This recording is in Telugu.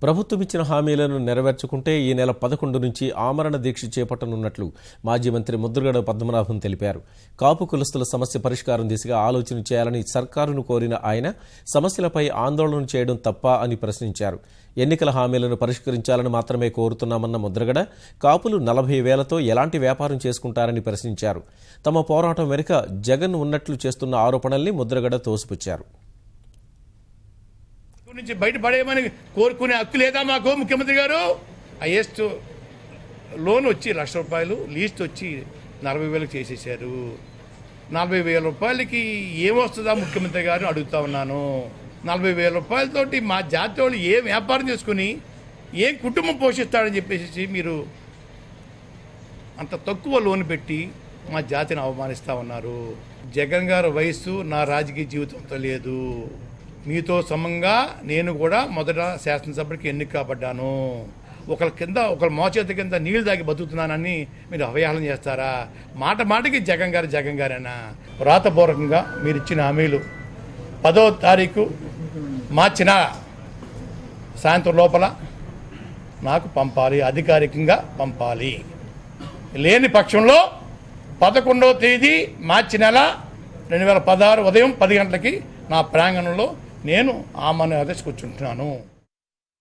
ప్రభుత్వం ఇచ్చిన హామీలను నెరవేర్చుకుంటే ఈ నెల 11 నుంచి ఆమరణ దీక్ష చేపట్టనున్నట్లు మాజీ మంత్రి ముద్రగడ పద్మనాభం తెలిపారు. కాపు కులస్తుల సమస్య పరిష్కారం దిశగా ఆలోచన చేయాలని సర్కారును కోరిన ఆయన సమస్యలపై ఆందోళన చేయడం తప్ప అని ప్రశ్నించారు. ఎన్నికల హామీలను పరిష్కరించాలని మాత్రమే కోరుతున్నామన్న ముద్రగడ కాపులు 40,000తో ఎలాంటి వ్యాపారం చేసుకుంటారని ప్రశ్నించారు. తమ పోరాటం వెనుక జగన్ ఉన్నట్లు చేస్తున్న ఆరోపణల్ని ముద్రగడ తోసిపుచ్చారు. నుంచి బయటపడేయమని కోరుకునే హక్కు లేదా మాకు? ముఖ్యమంత్రి గారు హైయెస్ట్ లోన్ వచ్చి ₹1,00,000, లీస్ట్ వచ్చి 40,000 చేసేసారు. 40,000 రూపాయలకి ఏమొస్తుందా ముఖ్యమంత్రి గారు అడుగుతా ఉన్నాను. 40,000 రూపాయలతోటి మా జాతి వాళ్ళు ఏం వ్యాపారం చేసుకుని ఏం కుటుంబం పోషిస్తాడని చెప్పేసి మీరు అంత తక్కువ లోన్ పెట్టి మా జాతిని అవమానిస్తూ ఉన్నారు. జగన్ గారి వయస్సు నా రాజకీయ జీవితంతో లేదు. మీతో సమంగా నేను కూడా మొదట శాసనసభకి ఎన్నిక కాబడ్డాను. ఒకరి కింద ఒకరి మోచేతి కింద నీళ్లు తాగి బతుకుతున్నానని మీరు అవహేళన చేస్తారా? మాట మాటకి జగన్ గారేనా? వ్రాతపూర్వకంగా మీరు ఇచ్చిన హామీలు 10వ తారీఖు మార్చిన సాయంత్రం లోపల నాకు పంపాలి, అధికారికంగా పంపాలి. లేని పక్షంలో 11వ తేదీ మార్చి నెల 2016 ఉదయం 10 గంటలకి నా ప్రాంగణంలో నేను ఆమెను ఆదేశించుకుంటున్నాను.